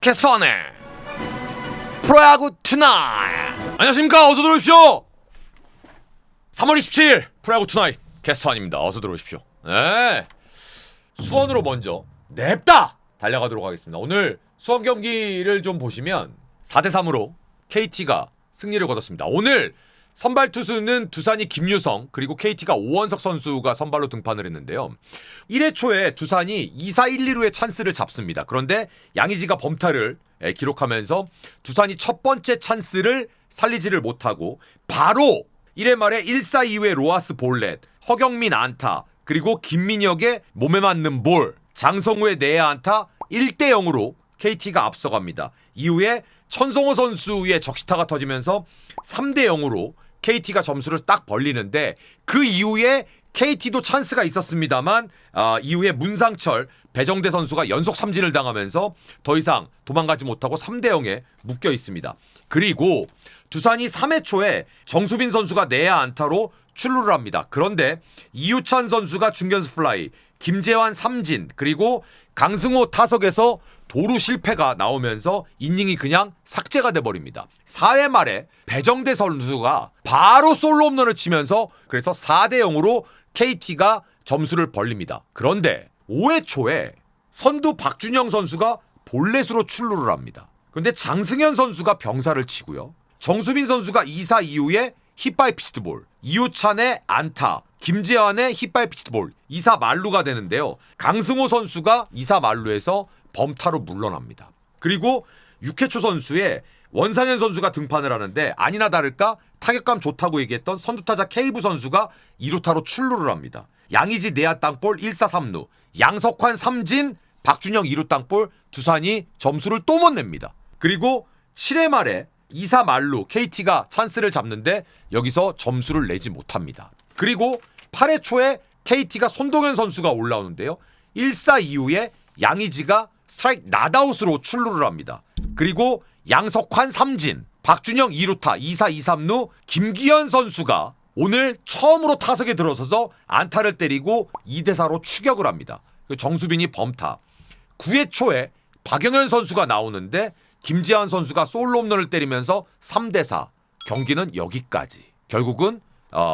캐스터네 프로야구 투나잇. 안녕하십니까, 어서 들어오십시오. 3월 27일 프로야구 투나잇 캐스터입니다. 어서 들어오십시오. 네, 수원으로 먼저 냅다 달려가도록 하겠습니다. 오늘 수원 경기를 좀 보시면 4대3으로 KT가 승리를 거뒀습니다. 오늘 선발 투수는 두산이 김유성, 그리고 KT가 오원석 선수가 선발로 등판을 했는데요. 1회 초에 두산이 2사 1, 2루의 찬스를 잡습니다. 그런데 양의지가 범타를 기록하면서 두산이 첫 번째 찬스를 살리지를 못하고 바로 1회 말에 1사 2회 로하스 볼넷, 허경민 안타, 그리고 김민혁의 몸에 맞는 볼, 장성우의 내야 안타, 1대 0으로 KT가 앞서갑니다. 이후에 천성호 선수의 적시타가 터지면서 3대 0으로 KT가 점수를 딱 벌리는데, 그 이후에 KT도 찬스가 있었습니다만 이후에 문상철, 배정대 선수가 연속 삼진을 당하면서 더 이상 도망가지 못하고 3대 0에 묶여 있습니다. 그리고 두산이 3회 초에 정수빈 선수가 내야 안타로 출루를 합니다. 그런데 이유찬 선수가 중견수 플라이, 김재환 삼진, 그리고 강승호 타석에서 도루 실패가 나오면서 이닝이 그냥 삭제가 돼버립니다. 4회 말에 배정대 선수가 바로 솔로 홈런을 치면서 그래서 4대 0으로 KT가 점수를 벌립니다. 그런데 5회 초에 선두 박준영 선수가 볼넷으로 출루를 합니다. 그런데 장승현 선수가 병살을 치고요. 정수빈 선수가 2사 이후에 힛바이 피치드볼, 이호찬의 안타, 김재환의 힛바이 피치드볼, 2사 만루가 되는데요. 강승호 선수가 2사 만루에서 범타로 물러납니다. 그리고 6회 초 선수에 원상현 선수가 등판을 하는데 아니나 다를까 타격감 좋다고 얘기했던 선두타자 케이브 선수가 2루타로 출루를 합니다. 양의지 내야 땅볼 1사 3루, 양석환 삼진, 박준영 2루 땅볼, 두산이 점수를 또 못 냅니다. 그리고 7회 말에 2사 만루 KT가 찬스를 잡는데 여기서 점수를 내지 못합니다. 그리고 8회 초에 KT가 손동현 선수가 올라오는데요. 1사 이후에 양의지가 스트라이크 낫아웃으로 출루를 합니다. 그리고 양석환 삼진, 박준영 2루타, 2사 2삼루, 김기현 선수가 오늘 처음으로 타석에 들어서서 안타를 때리고 2대4로 추격을 합니다. 정수빈이 범타. 9회 초에 박영현 선수가 나오는데 김재환 선수가 솔로 홈런을 때리면서 3대4. 경기는 여기까지. 결국은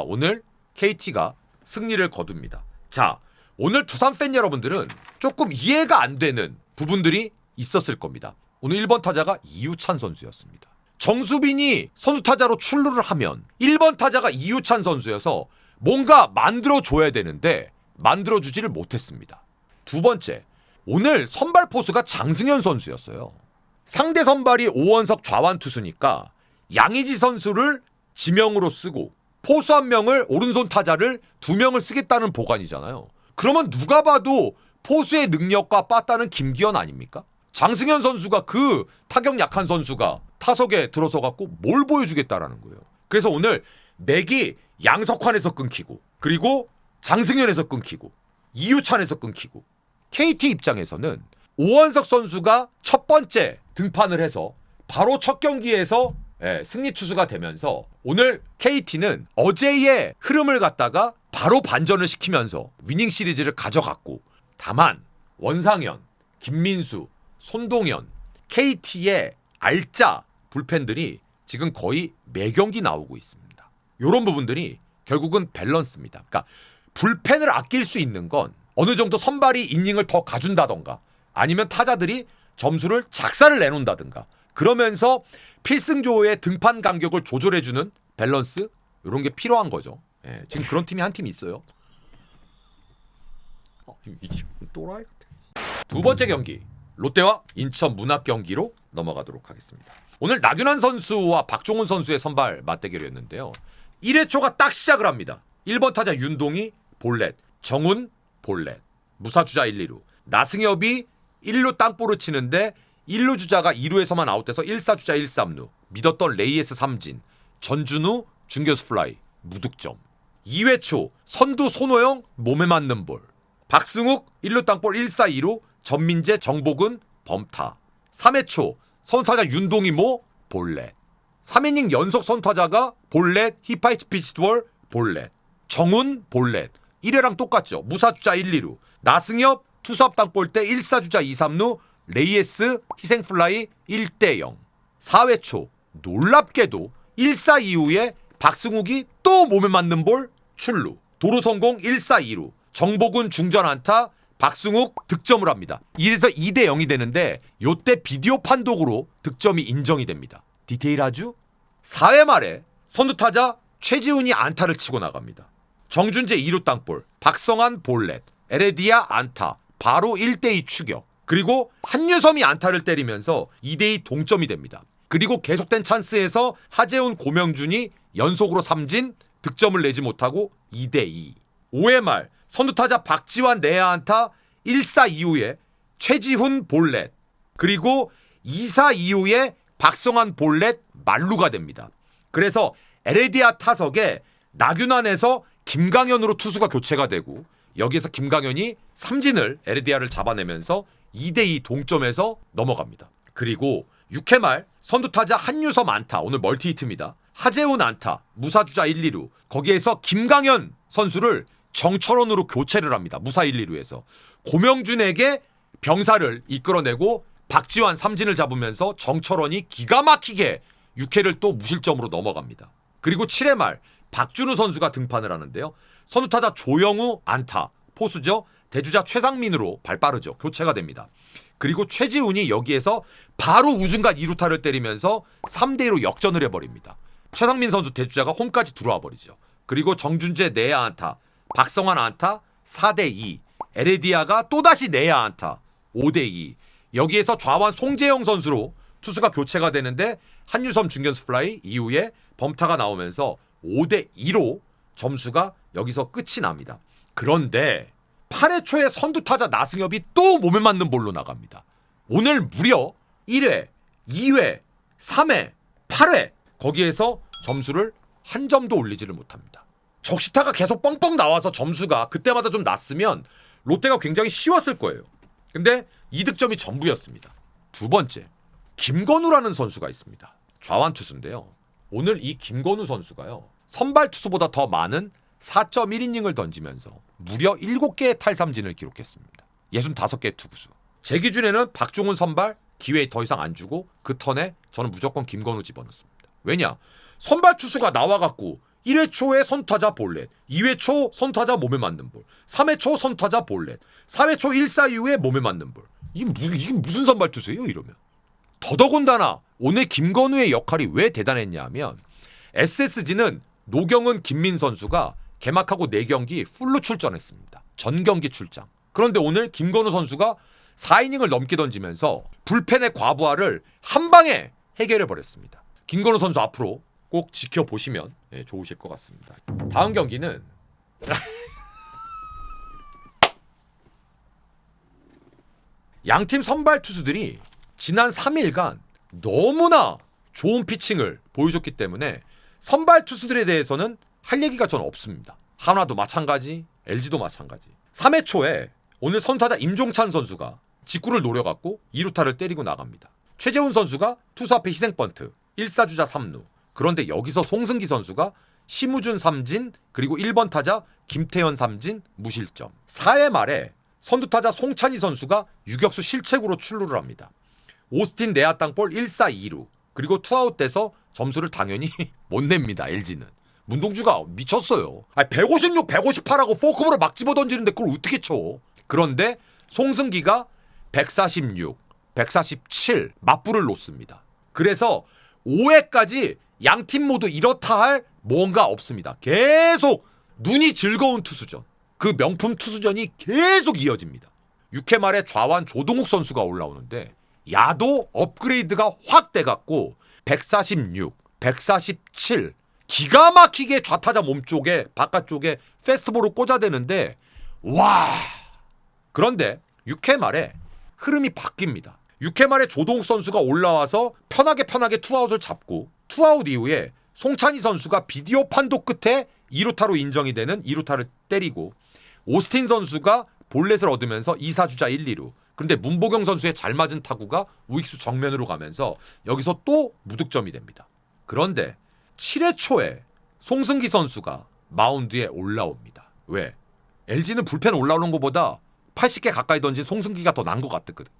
오늘 KT가 승리를 거둡니다. 자, 오늘 두산 팬 여러분들은 조금 이해가 안 되는 부분들이 있었을 겁니다. 오늘 1번 타자가 이유찬 선수였습니다. 정수빈이 선두 타자로 출루를 하면 1번 타자가 이유찬 선수여서 뭔가 만들어줘야 되는데 만들어주지를 못했습니다. 두 번째, 오늘 선발 포수가 장승현 선수였어요. 상대 선발이 오원석 좌완 투수니까 양의지 선수를 지명으로 쓰고 포수 한 명을, 오른손 타자를 2명을 쓰겠다는 보관이잖아요. 그러면 누가 봐도 포수의 능력과 빠따는 김기현 아닙니까? 장승현 선수가 그 타격 약한 선수가 타석에 들어서 갖고 뭘 보여주겠다라는 거예요. 그래서 오늘 맥이 양석환에서 끊기고, 그리고 장승현에서 끊기고, 이유찬에서 끊기고, KT 입장에서는 오원석 선수가 첫 번째 등판을 해서 바로 첫 경기에서 승리 투수가 되면서 오늘 KT는 어제의 흐름을 갖다가 바로 반전을 시키면서 위닝 시리즈를 가져갔고, 다만 원상현, 김민수, 손동현, KT의 알짜 불펜들이 지금 거의 매경기 나오고 있습니다. 이런 부분들이 결국은 밸런스입니다. 그러니까 불펜을 아낄 수 있는 건 어느 정도 선발이 이닝을 더 가준다던가 아니면 타자들이 점수를 작사를 내놓는다든가 그러면서 필승조의 등판 간격을 조절해주는 밸런스, 이런 게 필요한 거죠. 지금 그런 팀이 한 팀 있어요. 이게 또라이 같아. 두 번째 경기, 롯데와 인천 문학 경기로 넘어가도록 하겠습니다. 오늘 나균환 선수와 박종훈 선수의 선발 맞대결이었는데요. 1회 초가 딱 시작을 합니다. 1번 타자 윤동희 볼넷, 정훈 볼넷, 무사주자 1, 2루, 나승엽이 1루 땅볼을 치는데 1루 주자가 2루에서만 아웃돼서 1사주자 1삼루, 믿었던 레이에스 삼진, 전준우 중견수 플라이, 무득점. 2회 초 선두 손호영 몸에 맞는 볼, 박승욱 1루 땅볼 1사 2루, 전민재 정복은 범타. 3회 초 선타자 윤동희 모 볼넷, 3이닝 연속 선타자가 볼넷, 힙하이 피치볼 볼넷, 정훈 볼넷. 1회랑 똑같죠. 무사주자 1, 2루, 나승엽 투수합 땅볼 때 1사주자 2, 3루, 레이에스 희생플라이 1대0. 4회 초 놀랍게도 1사 이후에 박승욱이 또 몸에 맞는 볼 출루. 도루 성공 1사 2루. 정복은 중전 안타, 박승욱 득점을 합니다. 이래서 2대0이 되는데 요때 비디오 판독으로 득점이 인정이 됩니다. 디테일 아주? 4회 말에 선두타자 최지훈이 안타를 치고 나갑니다. 정준재 2루 땅볼, 박성환 볼넷, 에레디아 안타, 바로 1대2 추격. 그리고 한유섬이 안타를 때리면서 2대2 동점이 됩니다. 그리고 계속된 찬스에서 하재훈, 고명준이 연속으로 삼진, 득점을 내지 못하고 2대2. 5회 말 선두타자 박지환 내야 안타, 1사 이후에 최지훈 볼넷, 그리고 2사 이후에 박성환 볼넷 만루가 됩니다. 그래서 에레디아 타석에 나균안에서 김강현으로 투수가 교체가 되고 여기에서 김강현이 삼진을 에레디아를 잡아내면서 2대2 동점에서 넘어갑니다. 그리고 6회 말 선두타자 한유섬 안타, 오늘 멀티히트입니다. 하재훈 안타, 무사주자 1, 2루. 거기에서 김강현 선수를 정철원으로 교체를 합니다. 무사 1, 2루에서. 고명준에게 병사를 이끌어내고 박지환 삼진을 잡으면서 정철원이 기가 막히게 6회를 또 무실점으로 넘어갑니다. 그리고 7회 말 박준우 선수가 등판을 하는데요. 선두타자 조영우 안타, 포수죠. 대주자 최상민으로 발빠르죠. 교체가 됩니다. 그리고 최지훈이 여기에서 바로 우중간 2루타를 때리면서 3대2로 역전을 해버립니다. 최상민 선수 대주자가 홈까지 들어와 버리죠. 그리고 정준재 내야 안타, 박성환 안타 4대2, 에레디아가 또다시 내야 안타 5대2. 여기에서 좌완 송재영 선수로 투수가 교체가 되는데 한유섬 중견수 플라이 이후에 범타가 나오면서 5대2로 점수가 여기서 끝이 납니다. 그런데 8회 초에 선두타자 나승엽이 또 몸에 맞는 볼로 나갑니다. 오늘 무려 1회, 2회, 3회, 8회 거기에서 점수를 한 점도 올리지를 못합니다. 적시타가 계속 뻥뻥 나와서 점수가 그때마다 좀 났으면 롯데가 굉장히 쉬웠을 거예요. 근데 2득점이 전부였습니다. 두 번째, 김건우라는 선수가 있습니다. 좌완 투수인데요. 오늘 이 김건우 선수가요. 선발 투수보다 더 많은 4.1이닝을 던지면서 무려 7개의 탈삼진을 기록했습니다. 65개의 투구수. 제 기준에는 박종훈 선발 기회 더 이상 안 주고 그 턴에 저는 무조건 김건우 집어넣습니다. 왜냐? 선발 투수가 나와갖고 1회 초에 선타자 볼넷, 2회 초 선타자 몸에 맞는 볼, 3회 초 선타자 볼넷, 4회 초 1사 이후에 몸에 맞는 볼. 이게 무슨 선발 투수예요 이러면. 더더군다나 오늘 김건우의 역할이 왜 대단했냐 하면 SSG는 노경은 김민 선수가 개막하고 4경기 풀로 출전했습니다. 전경기 출장. 그런데 오늘 김건우 선수가 4이닝을 넘게 던지면서 불펜의 과부하를 한 방에 해결해버렸습니다. 김건우 선수 앞으로 꼭 지켜보시면 좋으실 것 같습니다. 다음 경기는 양팀 선발 투수들이 지난 3일간 너무나 좋은 피칭을 보여줬기 때문에 선발 투수들에 대해서는 할 얘기가 전 없습니다. 한화도 마찬가지, LG도 마찬가지. 3회 초에 오늘 선타자 임종찬 선수가 직구를 노려갖고 2루타를 때리고 나갑니다. 최재훈 선수가 투수 앞에 희생번트, 1사주자 3루. 그런데 여기서 송승기 선수가 심우준 삼진, 그리고 1번 타자 김태현 삼진 무실점. 4회 말에 선두타자 송찬희 선수가 유격수 실책으로 출루를 합니다. 오스틴 내야 땅볼 1사 2루. 그리고 투아웃 돼서 점수를 당연히 못 냅니다. LG는. 문동주가 미쳤어요. 156, 158하고 포크볼을 막 집어던지는데 그걸 어떻게 쳐. 그런데 송승기가 146, 147 맞불을 놓습니다. 그래서 5회까지 양팀 모두 이렇다 할 뭔가 없습니다. 계속 눈이 즐거운 투수전. 그 명품 투수전이 계속 이어집니다. 6회 말에 좌완 조동욱 선수가 올라오는데 야도 업그레이드가 확 돼갖고 146, 147 기가 막히게 좌타자 몸쪽에 바깥쪽에 페스트볼을 꽂아대는데 와. 그런데 6회 말에 흐름이 바뀝니다. 6회 말에 조동욱 선수가 올라와서 편하게 투아웃을 잡고 투아웃 이후에 송찬희 선수가 비디오 판독 끝에 2루타로 인정이 되는 2루타를 때리고 오스틴 선수가 볼넷을 얻으면서 2사주자 1, 2루. 그런데 문보경 선수의 잘 맞은 타구가 우익수 정면으로 가면서 여기서 또 무득점이 됩니다. 그런데 7회 초에 송승기 선수가 마운드에 올라옵니다. 왜? LG는 불펜 올라오는 것보다 80개 가까이 던진 송승기가 더 난 것 같거든.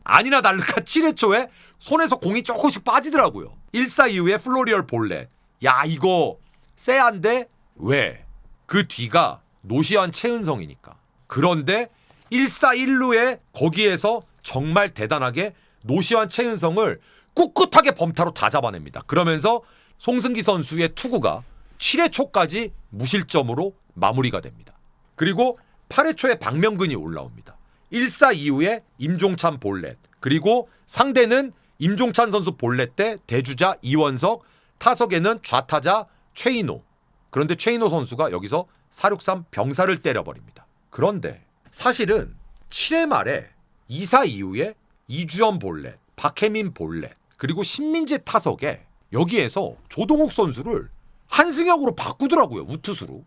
아니나 다를까 7회 초에 손에서 공이 조금씩 빠지더라고요. 1사 이후에 플로리얼 볼넷. 야 이거 쎄한데 왜? 그 뒤가 노시환 최은성이니까. 그런데 1사 1루에 거기에서 정말 대단하게 노시환 최은성을 꿋꿋하게 범타로 다 잡아냅니다. 그러면서 송승기 선수의 투구가 7회 초까지 무실점으로 마무리가 됩니다. 그리고 8회 초에 박명근이 올라옵니다. 1사 이후에 임종찬 볼넷. 그리고 상대는 임종찬 선수 볼넷 때 대주자 이원석, 타석에는 좌타자 최인호. 그런데 최인호 선수가 여기서 4-6-3 병사를 때려버립니다. 그런데 사실은 7회 말에 2사 이후에 이주연 볼넷, 박혜민 볼넷, 그리고 신민재 타석에 여기에서 조동욱 선수를 한승혁으로 바꾸더라고요. 우투수로.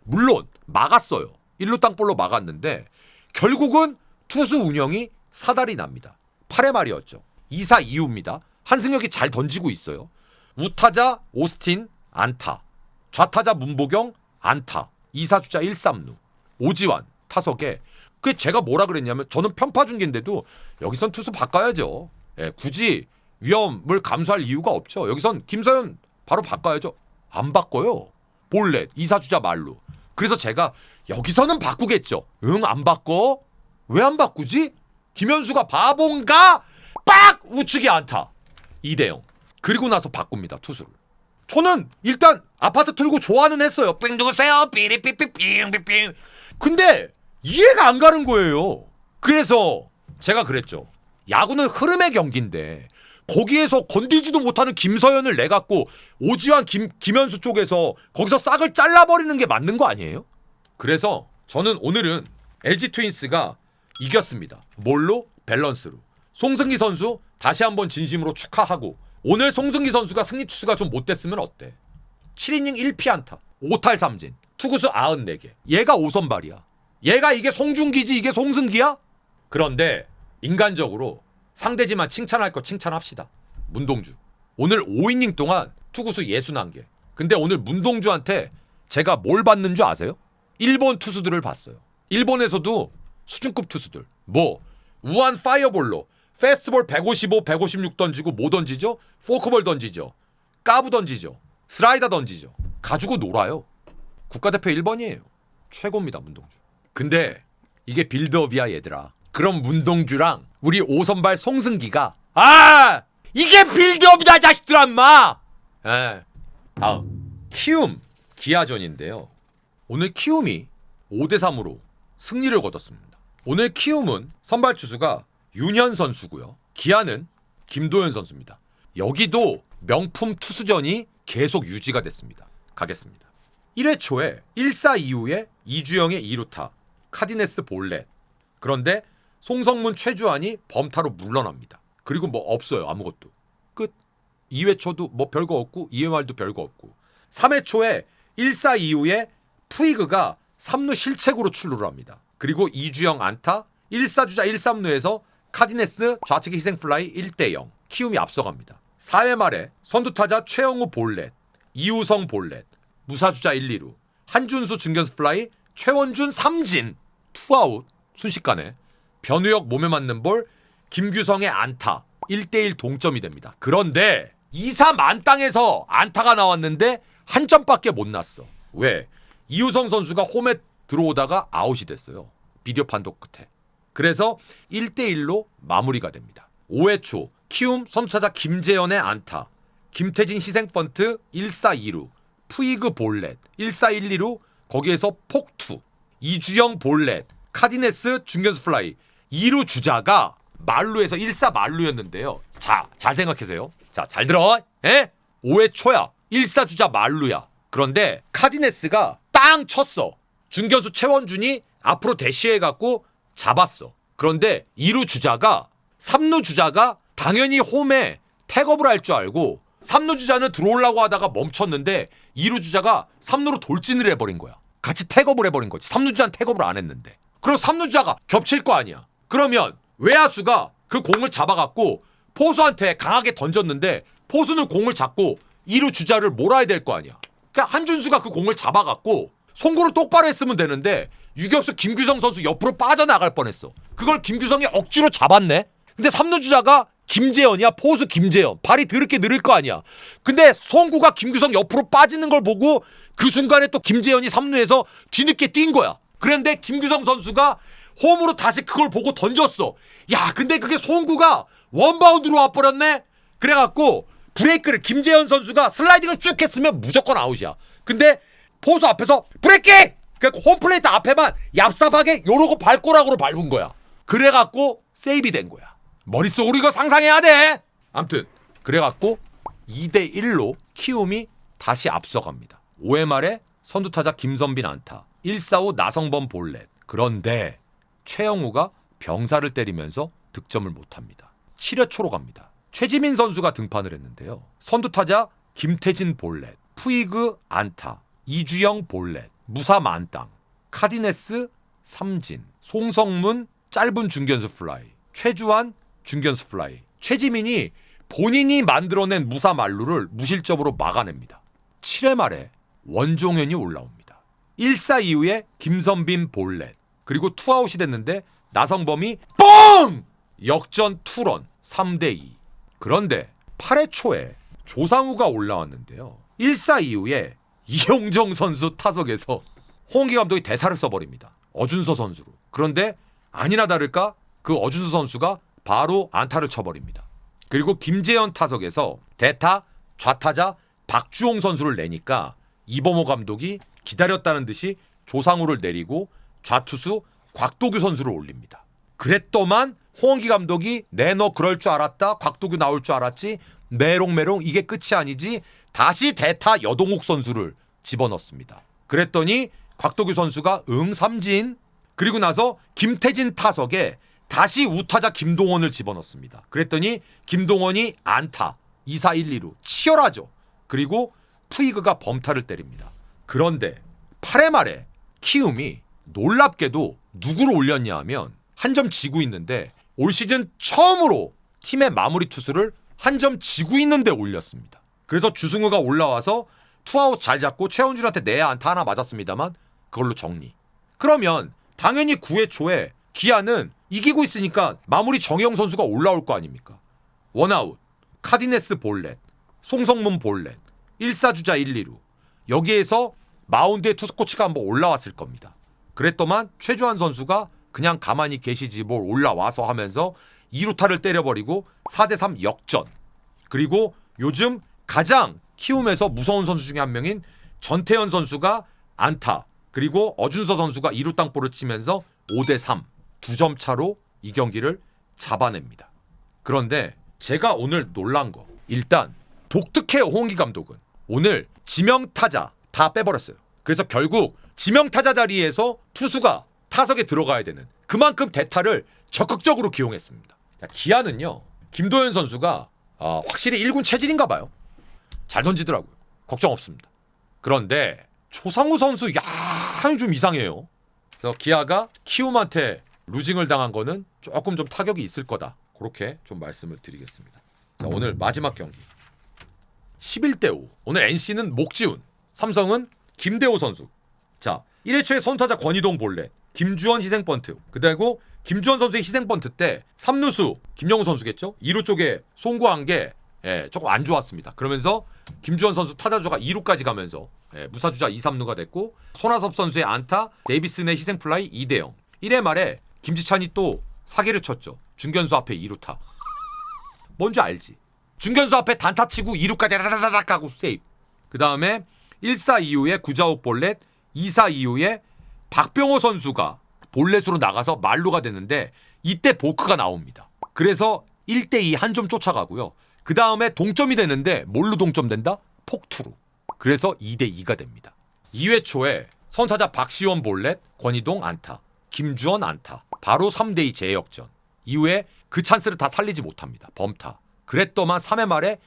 물론 막았어요. 1루 땅볼로 막았는데 결국은 투수 운영이 사달이 납니다. 8회 말이었죠. 2사 이후입니다. 한승혁이 잘 던지고 있어요. 우타자 오스틴 안타, 좌타자 문보경 안타, 2사 주자 1-3루, 오지환 타석에. 그 제가 뭐라 그랬냐면 저는 편파 중계인데도 여기선 투수 바꿔야죠. 예, 굳이 위험을 감수할 이유가 없죠. 여기선 김서현 바로 바꿔야죠. 안 바꿔요. 볼넷 2사 주자 말루. 그래서 제가 여기서는 바꾸겠죠. 응, 안 바꿔? 왜 안 바꾸지? 김현수가 바본가? 빡! 우측이 안타. 2대0. 그리고 나서 바꿉니다. 투수를. 저는 일단 아파트 틀고 좋아는 했어요. 삥 누구세요? 삐리삐삐삥삐삥. 근데 이해가 안 가는 거예요. 그래서 제가 그랬죠. 야구는 흐름의 경기인데 거기에서 건들지도 못하는 김서현을 내갖고 오지환 김현수 쪽에서 거기서 싹을 잘라버리는 게 맞는 거 아니에요? 그래서 저는 오늘은 LG 트윈스가 이겼습니다. 뭘로? 밸런스로. 송승기 선수 다시 한번 진심으로 축하하고, 오늘 송승기 선수가 승리 투수가 좀 못됐으면 어때? 7이닝 1피안타 5탈3진 투구수 94개. 얘가 5선발이야. 얘가 이게 송중기지 이게 송승기야? 그런데 인간적으로 상대지만 칭찬할 거 칭찬합시다. 문동주 오늘 5이닝 동안 투구수 61개. 근데 오늘 문동주한테 제가 뭘 봤는 줄 아세요? 일본 투수들을 봤어요. 일본에서도 수준급 투수들 뭐 우한 파이어볼로 페스트볼 155, 156 던지고 뭐 던지죠? 포크볼 던지죠. 까부 던지죠. 슬라이더 던지죠. 가지고 놀아요. 국가대표 1번이에요. 최고입니다. 문동주. 근데 이게 빌드업이야 얘들아. 그럼 문동주랑 우리 5선발 송승기가 이게 빌드업이다 자식들아 인마. 다음 키움 기아전인데요. 오늘 키움이 5대3으로 승리를 거뒀습니다. 오늘 키움은 선발 투수가 윤현 선수고요. 기아는 김도현 선수입니다. 여기도 명품 투수전이 계속 유지가 됐습니다. 가겠습니다. 1회 초에 1사 이후에 이주영의 2루타, 카디네스 볼넷. 그런데 송성문 최주환이 범타로 물러납니다. 그리고 뭐 없어요. 아무것도. 끝. 2회 초도 뭐 별거 없고 2회 말도 별거 없고. 3회 초에 1사 이후에 푸이그가 3루 실책으로 출루를 합니다. 그리고 이주영 안타, 1사 주자 1-3루에서 카디네스 좌측 희생플라이 1대0. 키움이 앞서갑니다. 4회 말에 선두타자 최영우 볼넷, 이우성 볼넷, 무사주자 1, 2루, 한준수 중견수 플라이, 최원준 삼진, 투아웃 순식간에 변우혁 몸에 맞는 볼, 김규성의 안타, 1대1 동점이 됩니다. 그런데 2사 만땅에서 안타가 나왔는데 한 점밖에 못 났어. 왜? 이우성 선수가 홈에 들어오다가 아웃이 됐어요. 비디오 판독 끝에. 그래서 1대1로 마무리가 됩니다. 5회 초 키움 선수타자 김재현의 안타, 김태진 희생번트 1사 2루, 푸이그 볼넷 1사 1, 2루, 거기에서 폭투, 이주영 볼넷, 카디네스 중견수 플라이. 2루 주자가 말루에서 1사 말루였는데요. 자, 잘 생각하세요. 자, 잘 들어. 5회 초야. 1사 주자 말루야. 그런데 카디네스가 땅 쳤어. 중견수 최원준이 앞으로 대시해갖고 잡았어. 그런데 2루 주자가 3루 주자가 당연히 홈에 택업을 할 줄 알고 3루 주자는 들어오려고 하다가 멈췄는데 2루 주자가 3루로 돌진을 해버린 거야. 같이 택업을 해버린 거지. 3루 주자는 택업을 안 했는데. 그럼 3루 주자가 겹칠 거 아니야. 그러면 외야수가 그 공을 잡아갖고 포수한테 강하게 던졌는데 포수는 공을 잡고 2루 주자를 몰아야 될 거 아니야. 그러니까 한준수가 그 공을 잡아갖고 송구를 똑바로 했으면 되는데 유격수 김규성 선수 옆으로 빠져나갈 뻔했어. 그걸 김규성이 억지로 잡았네. 근데 3루 주자가 김재현이야. 포수 김재현. 발이 더럽게 느릴 거 아니야. 근데 송구가 김규성 옆으로 빠지는 걸 보고 그 순간에 또 김재현이 3루에서 뒤늦게 뛴 거야. 그런데 김규성 선수가 홈으로 다시 그걸 보고 던졌어. 야, 근데 그게 송구가 원바운드로 와버렸네. 그래갖고 브레이크를 김재현 선수가 슬라이딩을 쭉 했으면 무조건 아웃이야. 근데 포수 앞에서 브레이킹! 그러니까 홈플레이트 앞에만 얍삽하게 요러고 발꼬락으로 밟은 거야. 그래갖고 세이브 된 거야. 머릿속으로 이거 상상해야 돼. 아무튼 그래갖고 2대1로 키움이 다시 앞서갑니다. 5회 말에 선두타자 김선빈 안타, 1사후 나성범 볼넷. 그런데 최영우가 병살을 때리면서 득점을 못합니다. 7회 초로 갑니다. 최지민 선수가 등판을 했는데요. 선두타자 김태진 볼넷, 푸이그 안타, 이주영 볼넷, 무사 만땅, 카디네스 삼진, 송성문 짧은 중견수 플라이, 최주환 중견수 플라이. 최지민이 본인이 만들어낸 무사 만루를 무실점으로 막아냅니다. 7회 말에 원종현이 올라옵니다. 1사 이후에 김선빈 볼넷, 그리고 투아웃이 됐는데 나성범이 뻥! 역전 투런 3대2. 그런데 8회 초에 조상우가 올라왔는데요. 1사 이후에 이용정 선수 타석에서 홍기 감독이 대타를 써버립니다. 어준서 선수로. 그런데 아니나 다를까 그 어준서 선수가 바로 안타를 쳐버립니다. 그리고 김재현 타석에서 대타 좌타자 박주홍 선수를 내니까 이범호 감독이 기다렸다는 듯이 조상우를 내리고 좌투수 곽도규 선수를 올립니다. 그랬더만 홍기 감독이 내 너 그럴 줄 알았다. 곽도규 나올 줄 알았지. 메롱메롱 이게 끝이 아니지. 다시 대타 여동욱 선수를 집어넣습니다. 그랬더니 곽도규 선수가 삼진. 그리고 나서 김태진 타석에 다시 우타자 김동원을 집어넣습니다. 그랬더니 김동원이 안타 2사 1, 2루 치열하죠. 그리고 푸이그가 범타를 때립니다. 그런데 8회 말에 키움이 놀랍게도 누구를 올렸냐 하면 한 점 지고 있는데 올 시즌 처음으로 팀의 마무리 투수를 한 점 지고 있는데 올렸습니다. 그래서 주승우가 올라와서 투아웃 잘 잡고 최원준한테 내야 안타 하나 맞았습니다만 그걸로 정리. 그러면 당연히 9회 초에 기아는 이기고 있으니까 마무리 정혜영 선수가 올라올 거 아닙니까? 원아웃, 카디네스 볼넷, 송성문 볼넷, 1사주자 1, 2루. 여기에서 마운드에 투수 코치가 한번 올라왔을 겁니다. 그랬더만 최주환 선수가 그냥 가만히 계시지 뭘 올라와서 하면서 2루타를 때려버리고 4대3 역전. 그리고 요즘 가장 키움에서 무서운 선수 중에 한 명인 전태현 선수가 안타, 그리고 어준서 선수가 2루 땅볼을 치면서 5대3 2점 차로 이 경기를 잡아냅니다. 그런데 제가 오늘 놀란 거, 일단 독특해요. 홍기 감독은 오늘 지명타자 다 빼버렸어요. 그래서 결국 지명타자 자리에서 투수가 타석에 들어가야 되는 그만큼 대타를 적극적으로 기용했습니다. 자, 기아는요, 김도현 선수가 확실히 1군 체질인가 봐요. 잘 던지더라고요. 걱정 없습니다. 그런데 조상우 선수 약간 좀 이상해요. 그래서 기아가 키움한테 루징을 당한 거는 조금 좀 타격이 있을 거다. 그렇게 좀 말씀을 드리겠습니다. 자, 오늘 마지막 경기 11대5. 오늘 NC는 목지훈, 삼성은 김대호 선수. 자, 1회 초에 선타자 권희동 볼넷, 김주원 희생번트. 그리고 김주원 선수의 희생번트 때 3루수 김영우 선수겠죠? 2루 쪽에 송구한 게 조금 안 좋았습니다. 그러면서 김주원 선수 타자주가 2루까지 가면서 무사주자 2, 3루가 됐고, 손아섭 선수의 안타, 데이비슨의 희생플라이 2대0. 1회 말에 김지찬이 또 사기를 쳤죠. 중견수 앞에 2루타. 뭔지 알지? 중견수 앞에 단타 치고 2루까지 라라라락 하고 세이브. 그 다음에 1사 이후에 구자욱 볼넷, 2사 이후에 박병호 선수가 볼넷으로 나가서 말루가 됐는데 이때 보크가 나옵니다. 그래서 1대2 한 점 쫓아가고요. 그 다음에 동점이 되는데 뭘로 동점된다? 폭투로. 그래서 2대2가 됩니다. 2회 초에 선타자 박시원 볼넷, 권희동 안타, 김주원 안타. 바로 3대2 재역전. 이후에 그 찬스를 다 살리지 못합니다. 범타. 그랬더만 3회 말에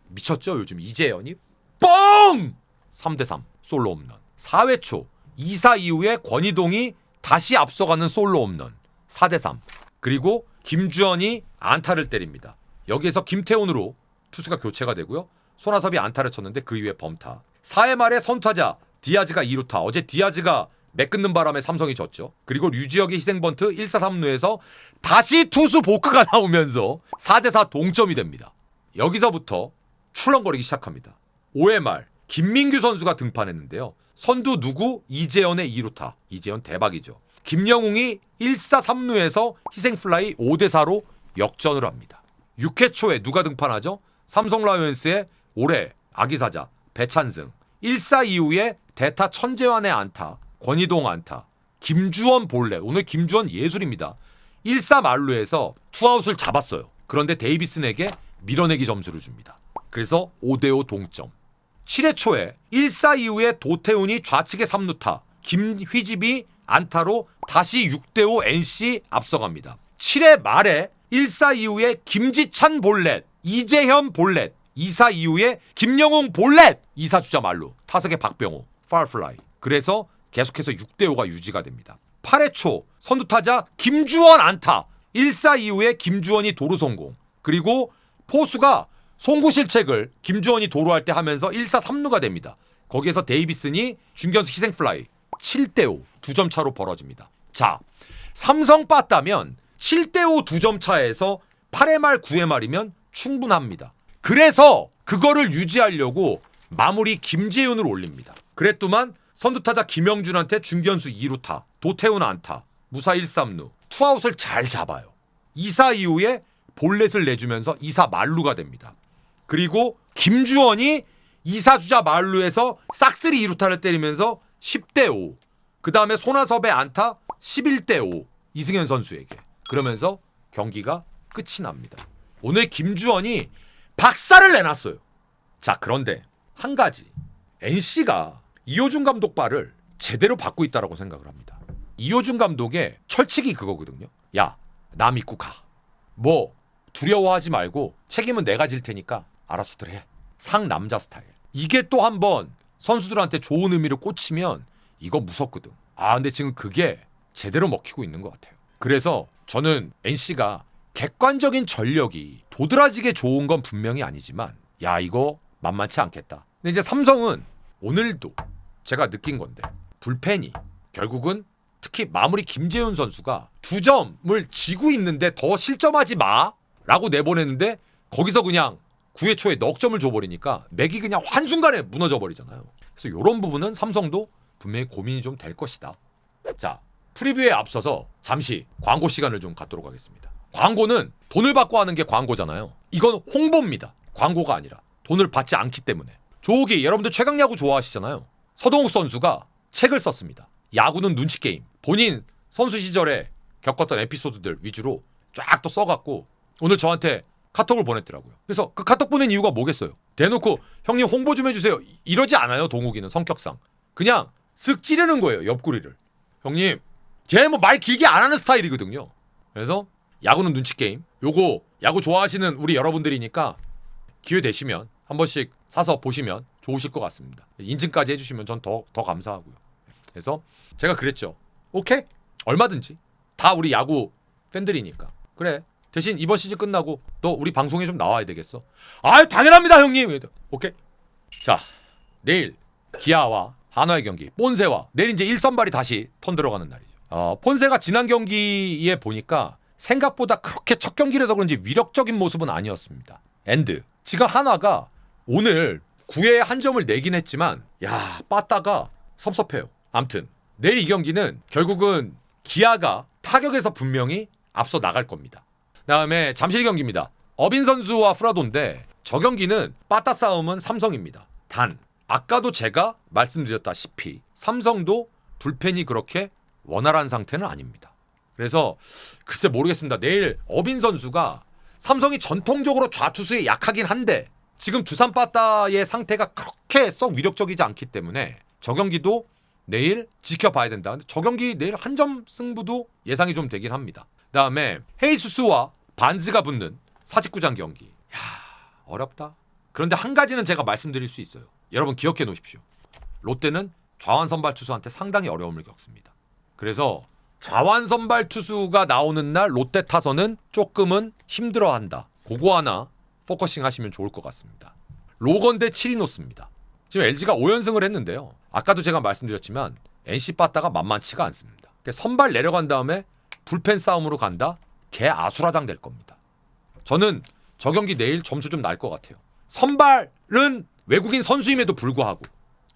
미쳤죠. 요즘 이재현이 뻥! 3대3 솔로 홈런. 4회 초 2사 이후에 권희동이 다시 앞서가는 솔로 홈런. 4대3. 그리고 김주원이 안타를 때립니다. 여기에서 김태훈으로 투수가 교체가 되고요. 손아섭이 안타를 쳤는데 그 이후에 범타. 4회 말에 선타자 디아즈가 2루타. 어제 디아즈가 매끄는 바람에 삼성이 졌죠. 그리고 류지혁의 희생번트 1사 3루에서 다시 투수 보크가 나오면서 4대4 동점이 됩니다. 여기서부터 출렁거리기 시작합니다. 5회 말 김민규 선수가 등판했는데요. 선두 누구? 이재현의 2루타. 이재현 대박이죠. 김영웅이 1사 3루에서 희생플라이 5대4로 역전을 합니다. 6회 초에 누가 등판하죠? 삼성 라이온스의 올해 아기사자 배찬승. 1사 이후에 대타 천재환의 안타, 권희동 안타, 김주원 볼넷. 오늘 김주원 예술입니다. 1사 만루에서 투아웃을 잡았어요. 그런데 데이비슨에게 밀어내기 점수를 줍니다. 그래서 5대5 동점. 7회 초에 1사 이후에 도태훈이 좌측의 3루타, 김휘집이 안타로 다시 6대5 NC 앞서갑니다. 7회 말에 1사 이후에 김지찬 볼넷, 이재현 볼넷, 2사 이후에 김영웅 볼넷, 2사 주자 말루, 타석의 박병호, 파울플라이. 그래서 계속해서 6대5가 유지가 됩니다. 8회 초 선두타자 김주원 안타, 1사 이후에 김주원이 도루 성공. 그리고 포수가 송구 실책을 김주원이 도루할 때 하면서 1사 3루가 됩니다. 거기에서 데이비슨이 중견수 희생플라이 7대5 2점 차로 벌어집니다. 자, 삼성 빠따면 7대5 2점 차에서 8회 말 9회 말이면 충분합니다. 그래서 그거를 유지하려고 마무리 김재윤을 올립니다. 그랬더만 선두타자 김영준한테 중견수 2루타, 도태훈 안타, 무사 1, 3루, 투아웃을 잘 잡아요. 2사 이후에 볼넷을 내주면서 2사 만루가 됩니다. 그리고 김주원이 2사 주자 만루에서 싹쓸이 2루타를 때리면서 10대5. 그 다음에 손아섭의 안타 11대5 이승현 선수에게. 그러면서 경기가 끝이 납니다. 오늘 김주원이 박살을 내놨어요. 자, 그런데 한 가지, NC가 이호준 감독 발을 제대로 받고 있다고 생각을 합니다. 이호준 감독의 철칙이 그거거든요. 야, 나 믿고 가. 뭐 두려워하지 말고 책임은 내가 질 테니까 알아서들 해. 상남자 스타일. 이게 또 한번 선수들한테 좋은 의미를 꽂히면 이거 무섭거든. 아, 근데 지금 그게 제대로 먹히고 있는 것 같아요. 그래서 저는 NC가 객관적인 전력이 도드라지게 좋은 건 분명히 아니지만 야, 이거 만만치 않겠다. 근데 이제 삼성은 오늘도 제가 느낀 건데 불펜이 결국은 특히 마무리 김재훈 선수가 2점을 지고 있는데 더 실점하지 마 라고 내보냈는데 거기서 그냥 9회 초에 넉 점을 줘버리니까 맥이 그냥 한순간에 무너져 버리잖아요. 그래서 이런 부분은 삼성도 분명히 고민이 좀 될 것이다. 자, 프리뷰에 앞서서 잠시 광고 시간을 좀 갖도록 하겠습니다. 광고는 돈을 받고 하는 게 광고잖아요. 이건 홍보입니다. 광고가 아니라 돈을 받지 않기 때문에. 조기, 여러분들 최강야구 좋아하시잖아요. 서동욱 선수가 책을 썼습니다. 야구는 눈치 게임. 본인 선수 시절에 겪었던 에피소드들 위주로 쫙 또 써갖고 오늘 저한테 카톡을 보냈더라고요. 그래서 그 카톡 보낸 이유가 뭐겠어요? 대놓고 형님 홍보 좀 해주세요. 이러지 않아요. 동욱이는 성격상. 그냥 쓱 찌르는 거예요. 옆구리를. 형님, 쟤 뭐 말 길게 안 하는 스타일이거든요. 그래서 야구는 눈치 게임. 요거 야구 좋아하시는 우리 여러분들이니까 기회 되시면 한 번씩 사서 보시면 좋으실 것 같습니다. 인증까지 해주시면 전 더 감사하고요. 그래서 제가 그랬죠. 오케이? 얼마든지. 다 우리 야구 팬들이니까. 그래. 대신 이번 시즌 끝나고 너 우리 방송에 좀 나와야 되겠어. 아, 당연합니다 형님. 오케이. 자, 내일 기아와 한화의 경기, 폰세와 내일 이제 1선발이 다시 턴 들어가는 날이죠. 폰세가 지난 경기에 보니까 생각보다 그렇게 첫 경기라서 그런지 위력적인 모습은 아니었습니다. 엔드. 지금 한화가 오늘 9회에 한 점을 내긴 했지만 야, 빠따가 섭섭해요. 암튼 내일 이 경기는 결국은 기아가 타격에서 분명히 앞서 나갈 겁니다. 다음에 잠실 경기입니다. 어빈 선수와 프라도인데 저 경기는 빠따 싸움은 삼성입니다. 단 아까도 제가 말씀드렸다시피 삼성도 불펜이 그렇게 원활한 상태는 아닙니다. 그래서 글쎄 모르겠습니다. 내일 어빈 선수가 삼성이 전통적으로 좌투수에 약하긴 한데 지금 두산 빠따의 상태가 그렇게 썩 위력적이지 않기 때문에 저 경기도 내일 지켜봐야 된다. 근데 저 경기 내일 한 점 승부도 예상이 좀 되긴 합니다. 그다음에 헤이수스와 반즈가 붙는 사직구장 경기. 야, 어렵다. 그런데 한 가지는 제가 말씀드릴 수 있어요. 여러분 기억해 놓으십시오. 롯데는 좌완 선발 투수한테 상당히 어려움을 겪습니다. 그래서 좌완 선발 투수가 나오는 날 롯데 타선은 조금은 힘들어한다. 그거 하나 포커싱 하시면 좋을 것 같습니다. 로건 대 치리노스입니다. 지금 LG가 5연승을 했는데요. 아까도 제가 말씀드렸지만 NC 빠따가 만만치가 않습니다. 선발 내려간 다음에 불펜 싸움으로 간다? 개 아수라장 될 겁니다. 저는 저 경기 내일 점수 좀 날 것 같아요. 선발은 외국인 선수임에도 불구하고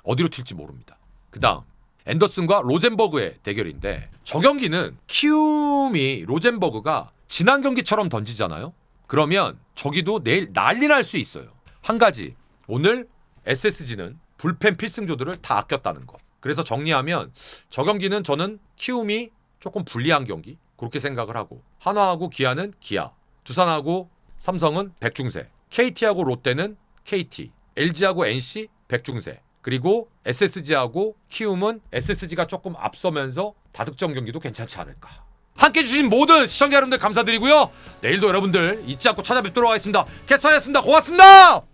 어디로 튈지 모릅니다. 그 다음 앤더슨과 로젠버그의 대결인데 저 경기는 키움이 로젠버그가 지난 경기처럼 던지잖아요. 그러면 저기도 내일 난리 날 수 있어요. 한 가지, 오늘 SSG는 불펜 필승조들을 다 아꼈다는 거. 그래서 정리하면 저 경기는 저는 키움이 조금 불리한 경기 그렇게 생각을 하고, 한화하고 기아는 기아, 두산하고 삼성은 백중세, KT하고 롯데는 KT, LG하고 NC 백중세, 그리고 SSG하고 키움은 SSG가 조금 앞서면서 다득점 경기도 괜찮지 않을까. 함께해 주신 모든 시청자 여러분들 감사드리고요. 내일도 여러분들 잊지 않고 찾아뵙도록 하겠습니다. 캐스터였습니다. 고맙습니다.